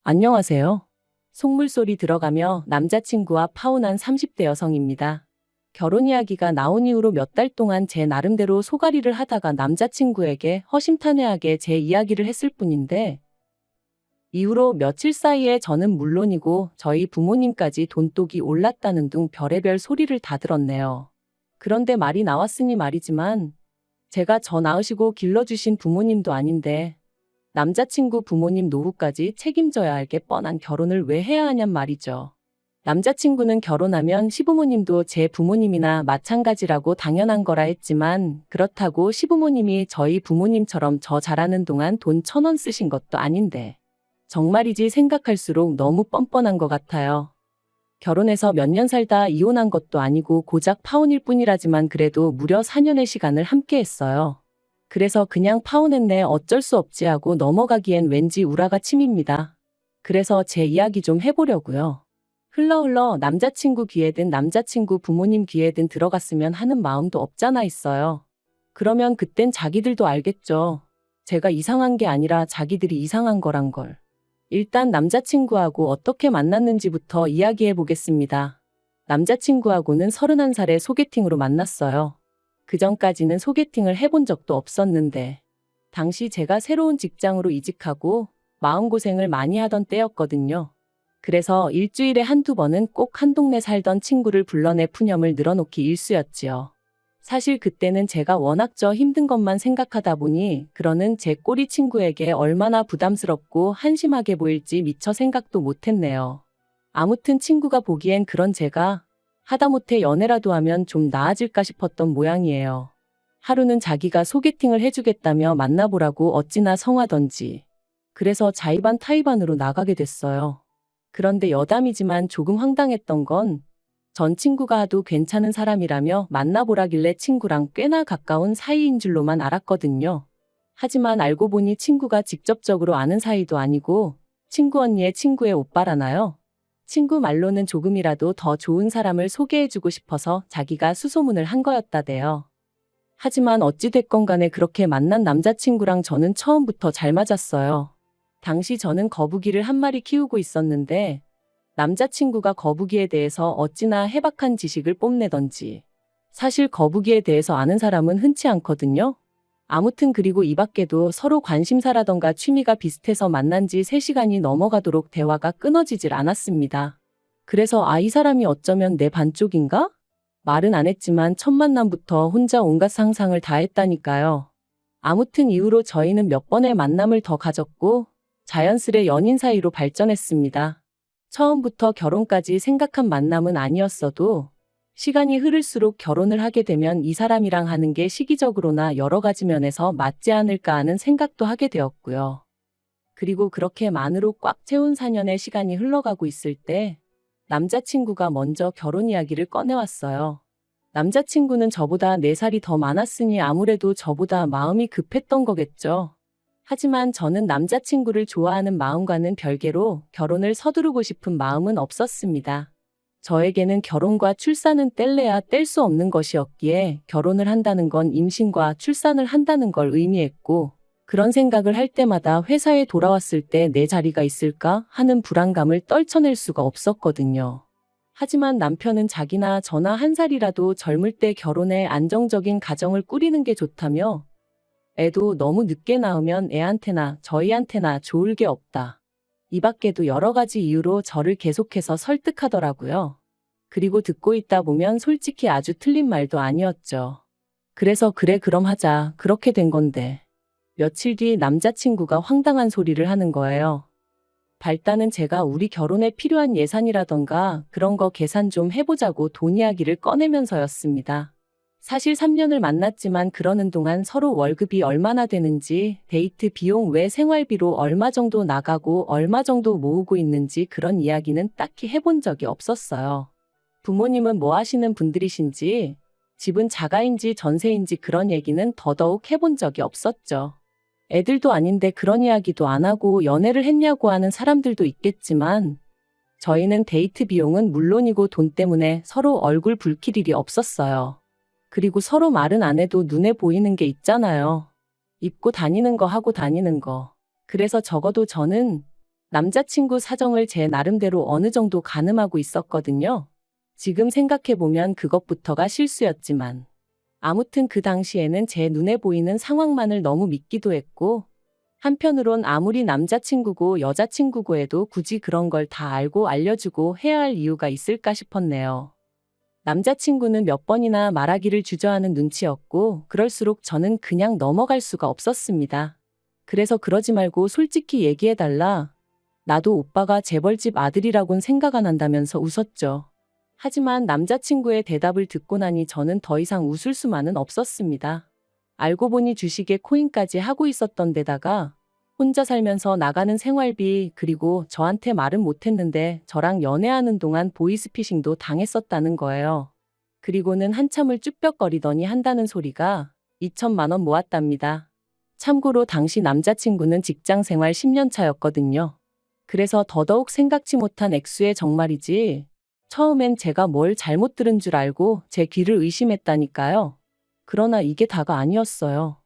안녕하세요. 속물소리 들어가며 남자친구와 파혼한 30대 여성입니다. 결혼 이야기가 나온 이후로 몇 달 동안 제 나름대로 소가리를 하다가 남자친구에게 허심탄회하게 제 이야기를 했을 뿐인데, 이후로 며칠 사이에 저는 물론이고 저희 부모님까지 돈독이 올랐다는 등 별의별 소리를 다 들었네요. 그런데 말이 나왔으니 말이지만, 제가 저 낳으시고 길러주신 부모님도 아닌데, 남자친구 부모님 노후까지 책임져야 할 게 뻔한 결혼을 왜 해야 하냔 말이죠. 남자친구는 결혼하면 시부모님도 제 부모님이나 마찬가지라고 당연한 거라 했지만, 그렇다고 시부모님이 저희 부모님처럼 저 자라는 동안 돈 1,000원 쓰신 것도 아닌데, 정말이지 생각할수록 너무 뻔뻔한 것 같아요. 결혼해서 몇 년 살다 이혼한 것도 아니고 고작 파혼일 뿐이라지만 그래도 무려 4년의 시간을 함께 했어요. 그래서 그냥 파혼했네 어쩔 수 없지 하고 넘어가기엔 왠지 우라가 침입니다. 그래서 제 이야기 좀 해보려고요. 흘러 남자친구 귀에든 남자친구 부모님 귀에든 들어갔으면 하는 마음도 없잖아 있어요. 그러면 그땐 자기들도 알겠죠. 제가 이상한 게 아니라 자기들이 이상한 거란 걸. 일단 남자친구하고 어떻게 만났는지부터 이야기해 보겠습니다. 남자친구하고는 31살에 소개팅으로 만났어요. 그전까지는 소개팅을 해본 적도 없었는데, 당시 제가 새로운 직장으로 이직하고 마음고생을 많이 하던 때였거든요. 그래서 일주일에 한두 번은 꼭 한 동네 살던 친구를 불러내 푸념을 늘어놓기 일쑤였지요. 사실 그때는 제가 워낙 저 힘든 것만 생각하다 보니 그러는 제 꼬리 친구에게 얼마나 부담스럽고 한심하게 보일지 미처 생각도 못했네요. 아무튼 친구가 보기엔 그런 제가 하다못해 연애라도 하면 좀 나아질까 싶었던 모양이에요. 하루는 자기가 소개팅을 해주겠다며 만나보라고 어찌나 성하던지. 그래서 자의반 타의반으로 나가게 됐어요. 그런데 여담이지만 조금 황당했던 건 전 친구가 하도 괜찮은 사람이라며 만나보라길래 친구랑 꽤나 가까운 사이인 줄로만 알았거든요. 하지만 알고 보니 친구가 직접적으로 아는 사이도 아니고 친구 언니의 친구의 오빠라나요? 친구 말로는 조금이라도 더 좋은 사람을 소개해주고 싶어서 자기가 수소문을 한 거였다대요. 하지만 어찌됐건 간에 그렇게 만난 남자친구랑 저는 처음부터 잘 맞았어요. 당시 저는 거북이를 한 마리 키우고 있었는데 남자친구가 거북이에 대해서 어찌나 해박한 지식을 뽐내던지. 사실 거북이에 대해서 아는 사람은 흔치 않거든요. 아무튼 그리고 이 밖에도 서로 관심사라던가 취미가 비슷해서 만난 지 3시간이 넘어가도록 대화가 끊어지질 않았습니다. 그래서 이 사람이 어쩌면 내 반쪽인가? 말은 안 했지만 첫 만남부터 혼자 온갖 상상을 다 했다니까요. 아무튼 이후로 저희는 몇 번의 만남을 더 가졌고 자연스레 연인 사이로 발전했습니다. 처음부터 결혼까지 생각한 만남은 아니었어도 시간이 흐를수록 결혼을 하게 되면 이 사람이랑 하는 게 시기적으로나 여러 가지 면에서 맞지 않을까 하는 생각도 하게 되었고요. 그리고 그렇게 만으로 꽉 채운 4년의 시간이 흘러가고 있을 때 남자친구가 먼저 결혼 이야기를 꺼내왔어요. 남자친구는 저보다 4살이 더 많았으니 아무래도 저보다 마음이 급했던 거겠죠. 하지만 저는 남자친구를 좋아하는 마음과는 별개로 결혼을 서두르고 싶은 마음은 없었습니다. 저에게는 결혼과 출산은 뗄래야 뗄 수 없는 것이었기에 결혼을 한다는 건 임신과 출산을 한다는 걸 의미했고, 그런 생각을 할 때마다 회사에 돌아왔을 때 내 자리가 있을까 하는 불안감을 떨쳐낼 수가 없었거든요. 하지만 남편은 자기나 저나 1살이라도 젊을 때 결혼해 안정적인 가정을 꾸리는 게 좋다며 애도 너무 늦게 낳으면 애한테나 저희한테나 좋을 게 없다. 이 밖에도 여러 가지 이유로 저를 계속해서 설득하더라고요. 그리고 듣고 있다 보면 솔직히 아주 틀린 말도 아니었죠. 그래서 그래 그럼 하자 그렇게 된 건데. 며칠 뒤 남자친구가 황당한 소리를 하는 거예요. 발단은 제가 우리 결혼에 필요한 예산이라던가 그런 거 계산 좀 해보자고 돈 이야기를 꺼내면서였습니다. 사실 3년을 만났지만 그러는 동안 서로 월급이 얼마나 되는지, 데이트 비용 외 생활비로 얼마 정도 나가고 얼마 정도 모으고 있는지 그런 이야기는 딱히 해본 적이 없었어요. 부모님은 뭐 하시는 분들이신지, 집은 자가인지 전세인지 그런 얘기는 더더욱 해본 적이 없었죠. 애들도 아닌데 그런 이야기도 안 하고 연애를 했냐고 하는 사람들도 있겠지만 저희는 데이트 비용은 물론이고 돈 때문에 서로 얼굴 붉힐 일이 없었어요. 그리고 서로 말은 안 해도 눈에 보이는 게 있잖아요. 입고 다니는 거 하고 다니는 거. 그래서 적어도 저는 남자친구 사정을 제 나름대로 어느 정도 가늠하고 있었거든요. 지금 생각해보면 그것부터가 실수였지만. 아무튼 그 당시에는 제 눈에 보이는 상황만을 너무 믿기도 했고, 한편으론 아무리 남자친구고 여자친구고 해도 굳이 그런 걸 다 알고 알려주고 해야 할 이유가 있을까 싶었네요. 남자친구는 몇 번이나 말하기를 주저하는 눈치였고, 그럴수록 저는 그냥 넘어갈 수가 없었습니다. 그래서 그러지 말고 솔직히 얘기해달라. 나도 오빠가 재벌집 아들이라곤 생각 안 한다면서 웃었죠. 하지만 남자친구의 대답을 듣고 나니 저는 더 이상 웃을 수만은 없었습니다. 알고 보니 주식에 코인까지 하고 있었던 데다가 혼자 살면서 나가는 생활비, 그리고 저한테 말은 못했는데 저랑 연애하는 동안 보이스피싱도 당했었다는 거예요. 그리고는 한참을 쭈뼛거리더니 한다는 소리가 2천만 원 모았답니다. 참고로 당시 남자친구는 직장생활 10년 차였거든요. 그래서 더더욱 생각지 못한 액수의 정말이지. 처음엔 제가 뭘 잘못 들은 줄 알고 제 귀를 의심했다니까요. 그러나 이게 다가 아니었어요.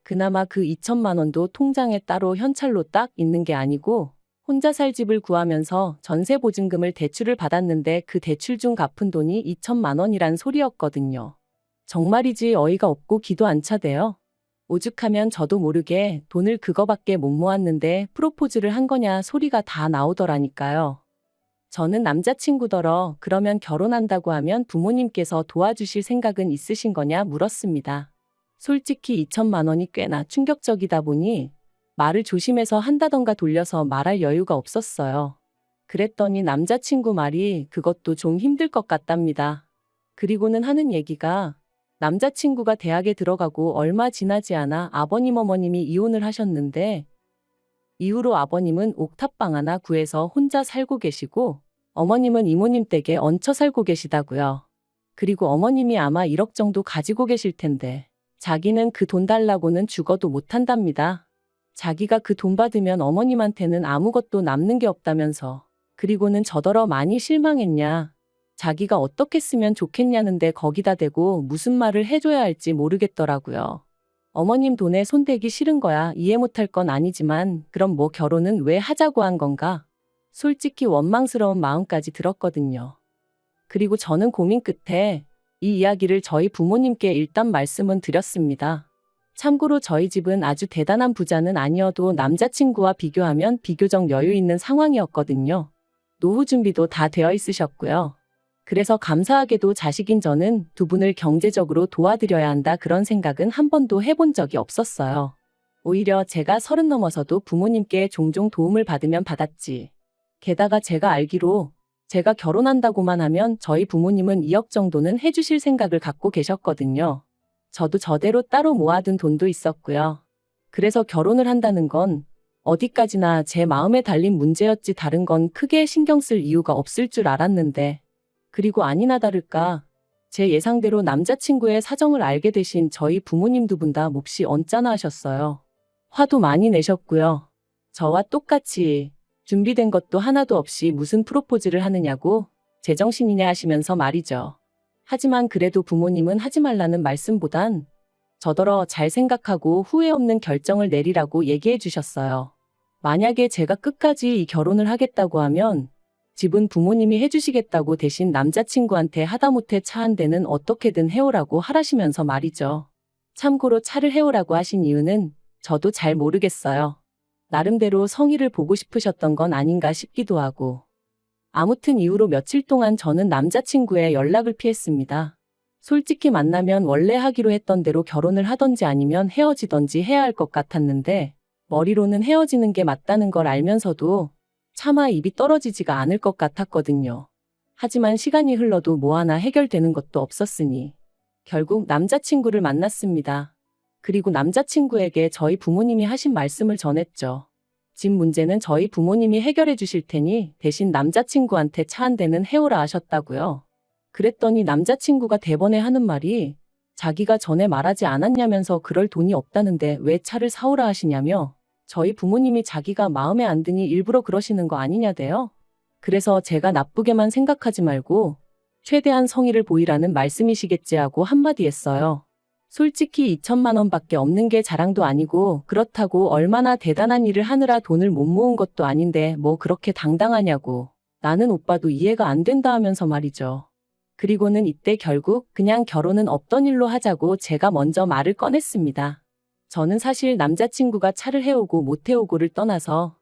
그나마 그 2천만 원도 통장에 따로 현찰로 딱 있는 게 아니고 혼자 살 집을 구하면서 전세 보증금을 대출을 받았는데 그 대출 중 갚은 돈이 2천만 원이란 소리였거든요. 정말이지 어이가 없고 기도 안 차대요. 오죽하면 저도 모르게 돈을 그거밖에 못 모았는데 프로포즈를 한 거냐 소리가 다 나오더라니까요. 저는 남자친구더러 그러면 결혼한다고 하면 부모님께서 도와주실 생각은 있으신 거냐 물었습니다. 솔직히 2천만 원이 꽤나 충격적이다 보니 말을 조심해서 한다던가 돌려서 말할 여유가 없었어요. 그랬더니 남자친구 말이 그것도 좀 힘들 것 같답니다. 그리고는 하는 얘기가 남자친구가 대학에 들어가고 얼마 지나지 않아 아버님 어머님이 이혼을 하셨는데 이후로 아버님은 옥탑방 하나 구해서 혼자 살고 계시고 어머님은 이모님 댁에 얹혀 살고 계시다고요. 그리고 어머님이 아마 1억 정도 가지고 계실 텐데 자기는 그 돈 달라고는 죽어도 못한답니다. 자기가 그 돈 받으면 어머님한테는 아무것도 남는 게 없다면서. 그리고는 저더러 많이 실망했냐. 자기가 어떻게 쓰면 좋겠냐는데 거기다 대고 무슨 말을 해줘야 할지 모르겠더라고요. 어머님 돈에 손대기 싫은 거야. 이해 못할 건 아니지만 그럼 뭐 결혼은 왜 하자고 한 건가? 솔직히 원망스러운 마음까지 들었거든요. 그리고 저는 고민 끝에 이 이야기를 저희 부모님께 일단 말씀은 드렸습니다. 참고로 저희 집은 아주 대단한 부자는 아니어도 남자친구와 비교하면 비교적 여유 있는 상황이었거든요. 노후 준비도 다 되어 있으셨고요. 그래서 감사하게도 자식인 저는 두 분을 경제적으로 도와드려야 한다 그런 생각은 한 번도 해본 적이 없었어요. 오히려 제가 30 넘어서도 부모님께 종종 도움을 받으면 받았지. 게다가 제가 알기로 제가 결혼한다고만 하면 저희 부모님은 2억 정도는 해주실 생각을 갖고 계셨거든요. 저도 저대로 따로 모아둔 돈도 있었고요. 그래서 결혼을 한다는 건 어디까지나 제 마음에 달린 문제였지 다른 건 크게 신경 쓸 이유가 없을 줄 알았는데 그리고 아니나 다를까 제 예상대로 남자친구의 사정을 알게 되신 저희 부모님 두 분 다 몹시 언짢아 하셨어요. 화도 많이 내셨고요. 저와 똑같이 준비된 것도 하나도 없이 무슨 프로포즈를 하느냐고 제정신이냐 하시면서 말이죠. 하지만 그래도 부모님은 하지 말라는 말씀보단 저더러 잘 생각하고 후회 없는 결정을 내리라고 얘기해 주셨어요. 만약에 제가 끝까지 이 결혼을 하겠다고 하면 집은 부모님이 해주시겠다고 대신 남자친구한테 하다못해 차 한 대는 어떻게든 해오라고 하라시면서 말이죠. 참고로 차를 해오라고 하신 이유는 저도 잘 모르겠어요. 나름대로 성의를 보고 싶으셨던 건 아닌가 싶기도 하고. 아무튼 이후로 며칠 동안 저는 남자친구의 연락을 피했습니다. 솔직히 만나면 원래 하기로 했던 대로 결혼을 하던지 아니면 헤어지던지 해야 할 것 같았는데 머리로는 헤어지는 게 맞다는 걸 알면서도 차마 입이 떨어지지가 않을 것 같았거든요. 하지만 시간이 흘러도 뭐 하나 해결되는 것도 없었으니 결국 남자친구를 만났습니다. 그리고 남자친구에게 저희 부모님이 하신 말씀을 전했죠. 집 문제는 저희 부모님이 해결해 주실 테니 대신 남자친구한테 차 한 대는 해오라 하셨다고요. 그랬더니 남자친구가 대번에 하는 말이 자기가 전에 말하지 않았냐면서 그럴 돈이 없다는데 왜 차를 사오라 하시냐며 저희 부모님이 자기가 마음에 안 드니 일부러 그러시는 거 아니냐대요. 그래서 제가 나쁘게만 생각하지 말고 최대한 성의를 보이라는 말씀이시겠지 하고 한마디 했어요. 솔직히 2천만 원밖에 없는 게 자랑도 아니고 그렇다고 얼마나 대단한 일을 하느라 돈을 못 모은 것도 아닌데 뭐 그렇게 당당하냐고. 나는 오빠도 이해가 안 된다 하면서 말이죠. 그리고는 이때 결국 그냥 결혼은 없던 일로 하자고 제가 먼저 말을 꺼냈습니다. 저는 사실 남자친구가 차를 해오고 못 해오고를 떠나서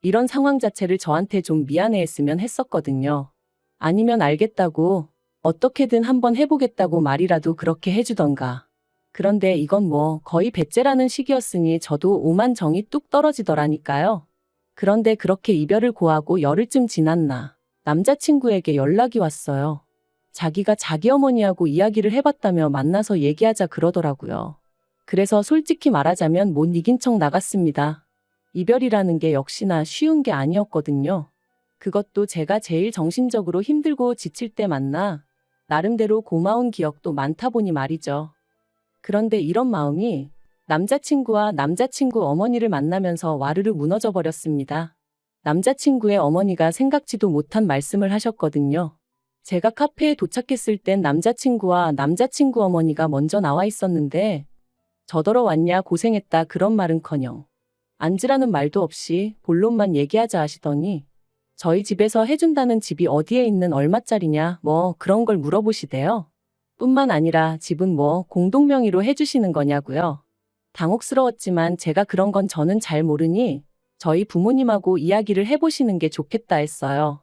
이런 상황 자체를 저한테 좀 미안해했으면 했었거든요. 아니면 알겠다고 어떻게든 한번 해보겠다고 말이라도 그렇게 해주던가. 그런데 이건 뭐 거의 배째라는 식이었으니 저도 오만정이 뚝 떨어지더라니까요. 그런데 그렇게 이별을 고하고 열흘쯤 지났나 남자친구에게 연락이 왔어요. 자기가 자기 어머니하고 이야기를 해봤다며 만나서 얘기하자 그러더라고요. 그래서 솔직히 말하자면 못 이긴 척 나갔습니다. 이별이라는 게 역시나 쉬운 게 아니었거든요. 그것도 제가 제일 정신적으로 힘들고 지칠 때 만나 나름대로 고마운 기억도 많다 보니 말이죠. 그런데 이런 마음이 남자친구와 남자친구 어머니를 만나면서 와르르 무너져 버렸습니다. 남자친구의 어머니가 생각지도 못한 말씀을 하셨거든요. 제가 카페에 도착했을 땐 남자친구와 남자친구 어머니가 먼저 나와 있었는데 저더러 왔냐 고생했다 그런 말은커녕 앉으라는 말도 없이 본론만 얘기하자 하시더니 저희 집에서 해준다는 집이 어디에 있는 얼마짜리냐 뭐 그런 걸 물어보시대요. 뿐만 아니라 집은 뭐 공동명의로 해주시는 거냐고요. 당혹스러웠지만 제가 그런 건 저는 잘 모르니 저희 부모님하고 이야기를 해보시는 게 좋겠다 했어요.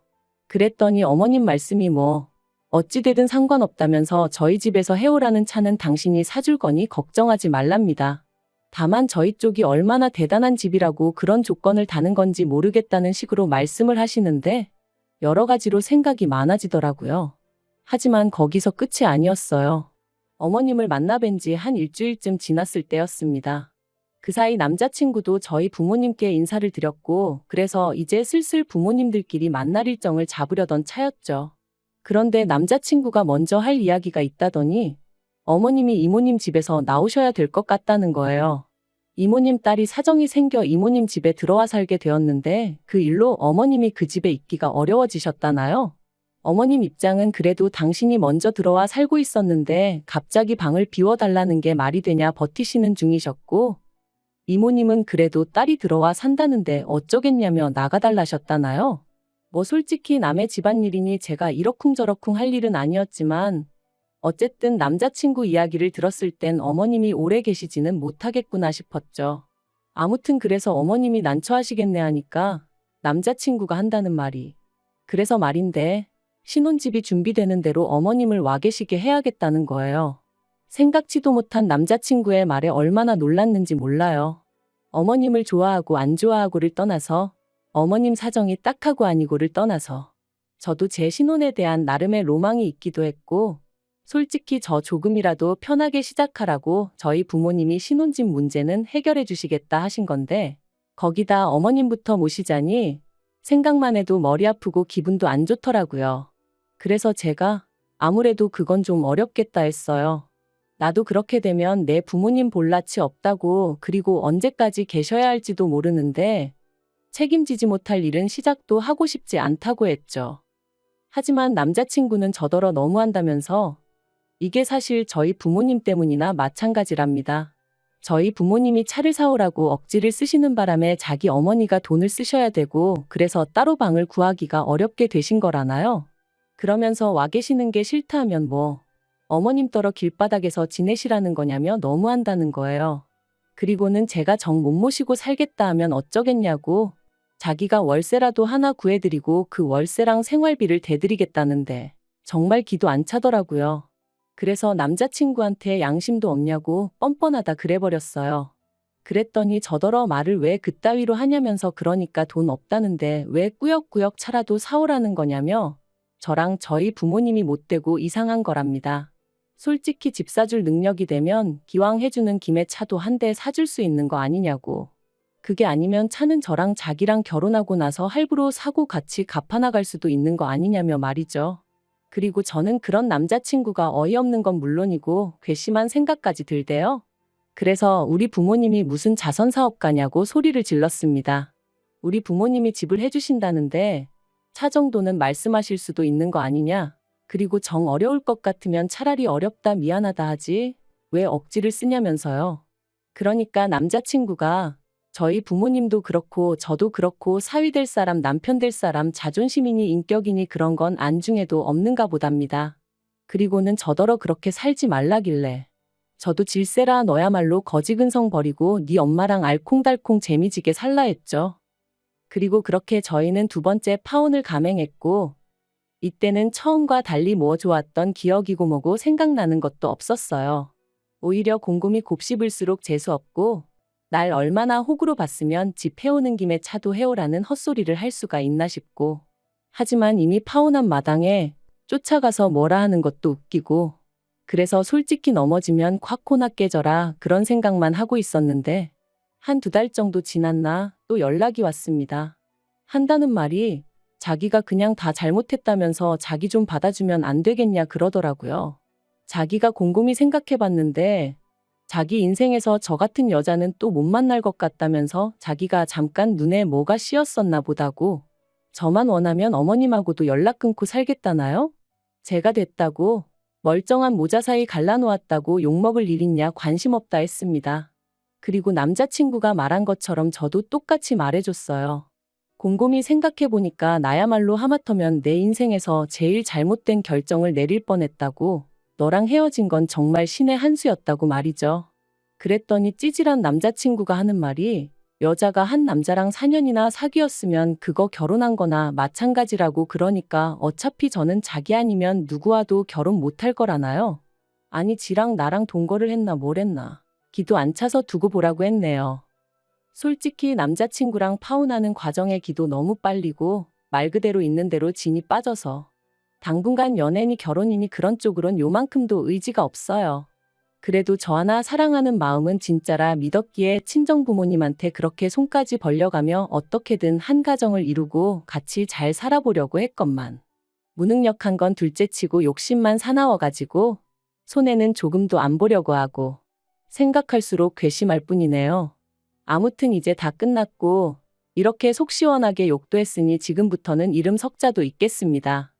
그랬더니 어머님 말씀이 뭐 어찌되든 상관없다면서 저희 집에서 해오라는 차는 당신이 사줄 거니 걱정하지 말랍니다. 다만 저희 쪽이 얼마나 대단한 집이라고 그런 조건을 다는 건지 모르겠다는 식으로 말씀을 하시는데 여러 가지로 생각이 많아지더라고요. 하지만 거기서 끝이 아니었어요. 어머님을 만나 뵌 지 한 일주일쯤 지났을 때였습니다. 그 사이 남자친구도 저희 부모님께 인사를 드렸고 그래서 이제 슬슬 부모님들끼리 만날 일정을 잡으려던 차였죠. 그런데 남자친구가 먼저 할 이야기가 있다더니 어머님이 이모님 집에서 나오셔야 될 것 같다는 거예요. 이모님 딸이 사정이 생겨 이모님 집에 들어와 살게 되었는데 그 일로 어머님이 그 집에 있기가 어려워지셨다나요? 어머님 입장은 그래도 당신이 먼저 들어와 살고 있었는데 갑자기 방을 비워달라는 게 말이 되냐 버티시는 중이셨고 이모님은 그래도 딸이 들어와 산다는데 어쩌겠냐며 나가달라셨다나요? 뭐 솔직히 남의 집안일이니 제가 이러쿵저러쿵 할 일은 아니었지만 어쨌든 남자친구 이야기를 들었을 땐 어머님이 오래 계시지는 못하겠구나 싶었죠. 아무튼 그래서 어머님이 난처하시겠네 하니까 남자친구가 한다는 말이 그래서 말인데 신혼집이 준비되는 대로 어머님을 와 계시게 해야겠다는 거예요. 생각지도 못한 남자친구의 말에 얼마나 놀랐는지 몰라요. 어머님을 좋아하고 안 좋아하고를 떠나서 어머님 사정이 딱하고 아니고를 떠나서 저도 제 신혼에 대한 나름의 로망이 있기도 했고 솔직히 저 조금이라도 편하게 시작하라고 저희 부모님이 신혼집 문제는 해결해 주시겠다 하신 건데 거기다 어머님부터 모시자니 생각만 해도 머리 아프고 기분도 안 좋더라고요. 그래서 제가 아무래도 그건 좀 어렵겠다 했어요. 나도 그렇게 되면 내 부모님 볼 낯이 없다고 그리고 언제까지 계셔야 할지도 모르는데 책임지지 못할 일은 시작도 하고 싶지 않다고 했죠. 하지만 남자친구는 저더러 너무한다면서 이게 사실 저희 부모님 때문이나 마찬가지랍니다. 저희 부모님이 차를 사오라고 억지를 쓰시는 바람에 자기 어머니가 돈을 쓰셔야 되고 그래서 따로 방을 구하기가 어렵게 되신 거라나요? 그러면서 와 계시는 게 싫다 하면 뭐 어머님 떨어 길바닥에서 지내시라는 거냐며 너무한다는 거예요. 그리고는 제가 정 못 모시고 살겠다 하면 어쩌겠냐고 자기가 월세라도 하나 구해드리고 그 월세랑 생활비를 대드리겠다는데 정말 기도 안 차더라고요. 그래서 남자친구한테 양심도 없냐고 뻔뻔하다 그래버렸어요. 그랬더니 저더러 말을 왜 그따위로 하냐면서 그러니까 돈 없다는데 왜 꾸역꾸역 차라도 사오라는 거냐며 저랑 저희 부모님이 못되고 이상한 거랍니다. 솔직히 집 사줄 능력이 되면 기왕 해주는 김에 차도 한 대 사줄 수 있는 거 아니냐고. 그게 아니면 차는 저랑 자기랑 결혼하고 나서 할부로 사고 같이 갚아나갈 수도 있는 거 아니냐며 말이죠. 그리고 저는 그런 남자친구가 어이없는 건 물론이고 괘씸한 생각까지 들대요. 그래서 우리 부모님이 무슨 자선사업가냐고 소리를 질렀습니다. 우리 부모님이 집을 해주신다는데 차 정도는 말씀하실 수도 있는 거 아니냐. 그리고 정 어려울 것 같으면 차라리 어렵다 미안하다 하지. 왜 억지를 쓰냐면서요. 그러니까 남자친구가 저희 부모님도 그렇고 저도 그렇고 사위 될 사람 남편 될 사람 자존심이니 인격이니 그런 건 안중에도 없는가 보답니다. 그리고는 저더러 그렇게 살지 말라길래 저도 질세라 너야말로 거지근성 버리고 네 엄마랑 알콩달콩 재미지게 살라 했죠. 그리고 그렇게 저희는 두 번째 파혼을 감행했고 이때는 처음과 달리 뭐 좋았던 기억이고 뭐고 생각나는 것도 없었어요. 오히려 곰곰이 곱씹을수록 재수없고 날 얼마나 호구로 봤으면 집 해오는 김에 차도 해오라는 헛소리를 할 수가 있나 싶고 하지만 이미 파혼한 마당에 쫓아가서 뭐라 하는 것도 웃기고 그래서 솔직히 넘어지면 콱코나 깨져라 그런 생각만 하고 있었는데 한 두 달 정도 지났나 또 연락이 왔습니다. 한다는 말이 자기가 그냥 다 잘못했다면서 자기 좀 받아주면 안 되겠냐 그러더라고요. 자기가 곰곰이 생각해봤는데 자기 인생에서 저 같은 여자는 또 못 만날 것 같다면서 자기가 잠깐 눈에 뭐가 씌었었나 보다고 저만 원하면 어머님하고도 연락 끊고 살겠다나요? 제가 됐다고 멀쩡한 모자 사이 갈라놓았다고 욕먹을 일 있냐 관심 없다 했습니다. 그리고 남자친구가 말한 것처럼 저도 똑같이 말해줬어요. 곰곰이 생각해보니까 나야말로 하마터면 내 인생에서 제일 잘못된 결정을 내릴 뻔했다고 너랑 헤어진 건 정말 신의 한 수였다고 말이죠. 그랬더니 찌질한 남자친구가 하는 말이 여자가 한 남자랑 4년이나 사귀었으면 그거 결혼한 거나 마찬가지라고 그러니까 어차피 저는 자기 아니면 누구와도 결혼 못할 거라나요? 아니 지랑 나랑 동거를 했나 뭘 했나. 기도 안 차서 두고 보라고 했네요. 솔직히 남자친구랑 파혼하는 과정의 기도 너무 빨리고 말 그대로 있는 대로 진이 빠져서 당분간 연애니 결혼이니 그런 쪽으론 요만큼도 의지가 없어요. 그래도 저 하나 사랑하는 마음은 진짜라 믿었기에 친정 부모님한테 그렇게 손까지 벌려가며 어떻게든 한 가정을 이루고 같이 잘 살아보려고 했건만 무능력한 건 둘째치고 욕심만 사나워가지고 손해는 조금도 안 보려고 하고 생각할수록 괘씸할 뿐이네요. 아무튼 이제 다 끝났고 이렇게 속 시원하게 욕도 했으니 지금부터는 이름 석자도 있겠습니다.